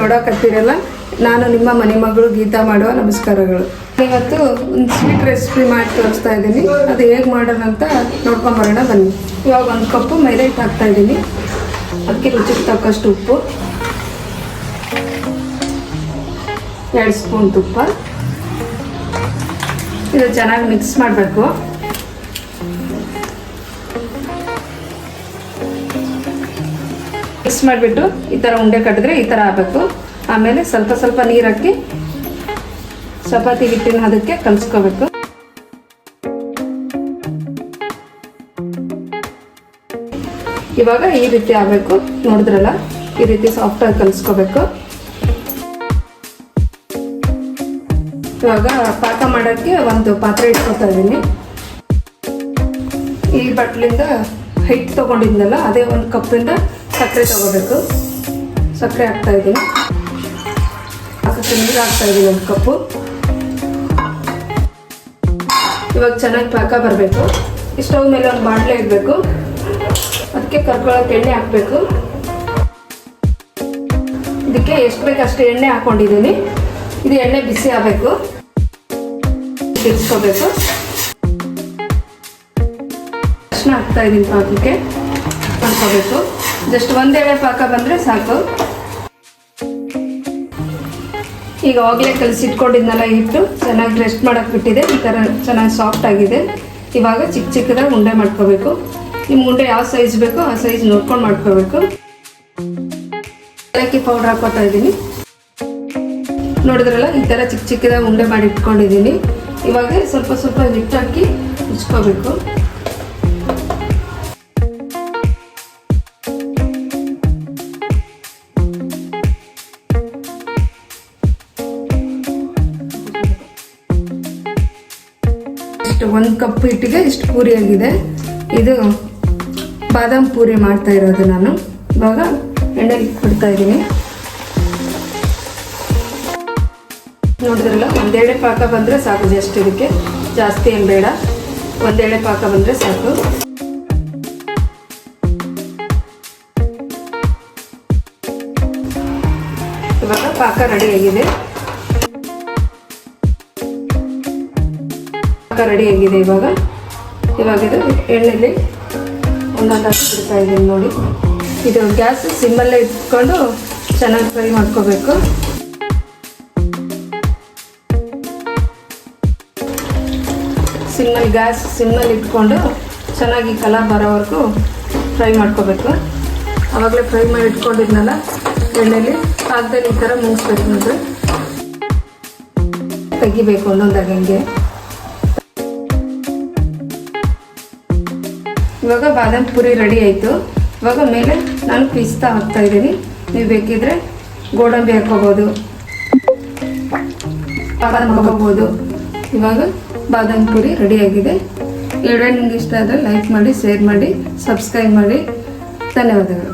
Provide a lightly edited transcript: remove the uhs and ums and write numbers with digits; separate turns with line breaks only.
ನೋಡಕತ್ತಿರಲ್ಲ, ನಾನು ನಿಮ್ಮ ಮನೆ ಮಗಳು ಗೀತಾ ಮಾಡುವ ನಮಸ್ಕಾರಗಳು. ಇವತ್ತು ಒಂದು ಸ್ವೀಟ್ ರೆಸಿಪಿ ಮಾಡಿ ತೋರಿಸ್ತಾ ಇದ್ದೀನಿ. ಅದು ಹೇಗೆ ಮಾಡೋಣ ಅಂತ ನೋಡ್ಕೊಂಬರೋಣ ಬನ್ನಿ. ಇವಾಗ 1 ಕಪ್ಪು ಮೈದಾ ಹಿಟ್ಟು ಹಾಕ್ತಾ ಇದ್ದೀನಿ. ಅದಕ್ಕೆ ರುಚಿಗೆ ತಕ್ಕಷ್ಟು ಉಪ್ಪು, 2 ಸ್ಪೂನ್ ತುಪ್ಪ. ಇದು ಚೆನ್ನಾಗಿ ಮಿಕ್ಸ್ ಮಾಡಬೇಕು. ಮಿಕ್ಸ್ ಮಾಡಿಬಿಟ್ಟು ಈ ಥರ ಉಂಡೆ ಕಟ್ಟಿದ್ರೆ ಈ ಥರ ಆಗಬೇಕು. ಆಮೇಲೆ ಸ್ವಲ್ಪ ಸ್ವಲ್ಪ ನೀರು ಹಾಕಿ ಚಪಾತಿ ಹಿಟ್ಟಿನ ಅದಕ್ಕೆ ಕಲಿಸ್ಕೋಬೇಕು. ಇವಾಗ ಈ ರೀತಿ ಆಗಬೇಕು, ನೋಡಿದ್ರಲ್ಲ, ಈ ರೀತಿ ಸಾಫ್ಟಾಗಿ ಕಲಿಸ್ಕೋಬೇಕು. ಇವಾಗ ಪಾಕ ಮಾಡೋಕ್ಕೆ ಒಂದು ಪಾತ್ರೆ ಇಟ್ಕೊತಾ ಇದ್ದೀನಿ. ಈ ಬಟ್ಲಿಂದ ಹಿಟ್ಟು ತೊಗೊಂಡಿದ್ನಲ್ಲ, ಅದೇ 1 ಕಪ್ಪಿಂದ ಸಕ್ಕರೆ ತೊಗೋಬೇಕು. ಸಕ್ಕರೆ ಹಾಕ್ತಾ ಇದ್ದೀನಿ. ಅದಕ್ಕೆ ನೀರು ಹಾಕ್ತಾ ಇದ್ದೀನಿ 1 ಕಪ್ಪು. ಇವಾಗ ಚೆನ್ನಾಗಿ ಪಾಕ ಬರಬೇಕು. ಸ್ಟವ್ ಮೇಲೆ ಒಂದು ಬಾಣಲೆ ಇಡಬೇಕು. ಅದಕ್ಕೆ ಕರ್ಕೊಳ್ಳೋಕೆ ಎಣ್ಣೆ ಹಾಕಬೇಕು. ಇದಕ್ಕೆ ಎಷ್ಟು ಬೇಕು ಅಷ್ಟು ಎಣ್ಣೆ ಹಾಕ್ಕೊಂಡಿದ್ದೀನಿ. ಇದು ಎಣ್ಣೆ ಬಿಸಿ ಆಗಬೇಕು, ತಿರ್ಸ್ಕೋಬೇಕು. ಅರ್ಶಿನ ಹಾಕ್ತಾ ಇದ್ದೀನಿ. ಪಾಕಕ್ಕೆ ಮಾಡ್ಕೋಬೇಕು. ಜಸ್ಟ್ 1 ಎಳೆ ಪಾಕ ಬಂದರೆ ಸಾಕು. ಈಗ ಆವಾಗಲೇ ಕಲಸಿಟ್ಕೊಂಡಿದ್ನಲ್ಲ ಹಿಟ್ಟು ಚೆನ್ನಾಗಿ ರೆಸ್ಟ್ ಮಾಡೋಕೆ ಬಿಟ್ಟಿದೆ. ಈ ಥರ ಚೆನ್ನಾಗಿ ಸಾಫ್ಟ್ ಆಗಿದೆ. ಇವಾಗ ಚಿಕ್ಕ ಚಿಕ್ಕದಾಗಿ ಉಂಡೆ ಮಾಡ್ಕೋಬೇಕು. ನಿಮ್ಮ ಉಂಡೆ ಯಾವ ಸೈಜ್ ಬೇಕೋ ಆ ಸೈಜ್ ನೋಡ್ಕೊಂಡು ಮಾಡ್ಕೋಬೇಕು. ಏಲಕ್ಕಿ ಪೌಡ್ರ್ ಹಾಕೋತಾ ಇದ್ದೀನಿ. ನೋಡಿದ್ರಲ್ಲ, ಈ ಥರ ಚಿಕ್ಕ ಚಿಕ್ಕದಾಗಿ ಉಂಡೆ ಮಾಡಿ ಇಟ್ಕೊಂಡಿದ್ದೀನಿ. ಇವಾಗ ಸ್ವಲ್ಪ ಸ್ವಲ್ಪ ಹಿಟ್ಟು ಹಾಕಿ ಮುಚ್ಕೋಬೇಕು. ಇಷ್ಟು 1 ಕಪ್ ಹಿಟ್ಟಿಗೆ ಇಷ್ಟು ಪೂರಿ ಆಗಿದೆ. ಇದು ಬಾದಾಮ್ ಪೂರಿ ಮಾಡ್ತಾ ಇರೋದು ನಾನು. ಇವಾಗ ಎಣ್ಣೆಲಿ ಬಿಡ್ತಾ ಇದ್ದೀನಿ. ನೋಡಿದ್ರಲ್ಲ, 1 ಎಳೆ ಪಾಕ ಬಂದರೆ ಸಾಕು. ಜಸ್ಟ್ ಇದಕ್ಕೆ ಜಾಸ್ತಿ ಏನು ಬೇಡ, 1 ಎಳೆ ಪಾಕ ಬಂದರೆ ಸಾಕು. ಇವಾಗ ಪಾಕ ರೆಡಿಯಾಗಿದೆ. ರೆಡಿಯಾಗಿದೆ. ಇವಾಗ ಇದು ಎಣ್ಣೆಲಿ ಒಂದೊಂದಾಗಿ ಬಿಡ್ತಾ ಇದ್ದೀನಿ ನೋಡಿ. ಇದು ಗ್ಯಾಸ್ ಸಿಮ್ಮಲ್ಲೇ ಇಟ್ಕೊಂಡು ಚೆನ್ನಾಗಿ ಫ್ರೈ ಮಾಡ್ಕೋಬೇಕು. ಗ್ಯಾಸ್ ಸಿಮ್ಮಲ್ಲಿ ಇಟ್ಕೊಂಡು ಚೆನ್ನಾಗಿ ಕಲರ್ ಬರೋವರೆಗೂ ಫ್ರೈ ಮಾಡ್ಕೋಬೇಕು. ಆವಾಗಲೇ ಫ್ರೈ ಮಾಡಿ ಇಟ್ಕೊಂಡಿದ್ನಲ್ಲ ಎಣ್ಣೆಲಿ, ಹಾಕ್ದಲ್ಲಿ ಈ ಥರ ಮುಗಿಸ್ಬೇಕು. ನೋಡ್ರಿ, ತೆಗಿಬೇಕು ಒಂದೊಂದಾಗಿ ಹಂಗೆ. ಇವಾಗ ಬಾದಾಮ್ ಪೂರಿ ರೆಡಿ ಆಯಿತು. ಇವಾಗ ಮೇಲೆ ನಾನು ಪಿಸ್ತಾ ಹಾಕ್ತಾ ಇದ್ದೀನಿ. ನೀವು ಬೇಕಿದ್ರೆ ಗೋಡಂಬಿ ಹಾಕೋಬೋದು, ಬಾದಾಮ್ ಹಾಕೋಬೋದು. ಇವಾಗ ಬಾದಾಮ್ ಪೂರಿ ರೆಡಿಯಾಗಿದೆ. ಈ ವಿಡಿಯೋ ನಿಮ್ಗೆ ಇಷ್ಟ ಆದರೆ ಲೈಕ್ ಮಾಡಿ, ಶೇರ್ ಮಾಡಿ, ಸಬ್ಸ್ಕ್ರೈಬ್ ಮಾಡಿ. ಧನ್ಯವಾದಗಳು.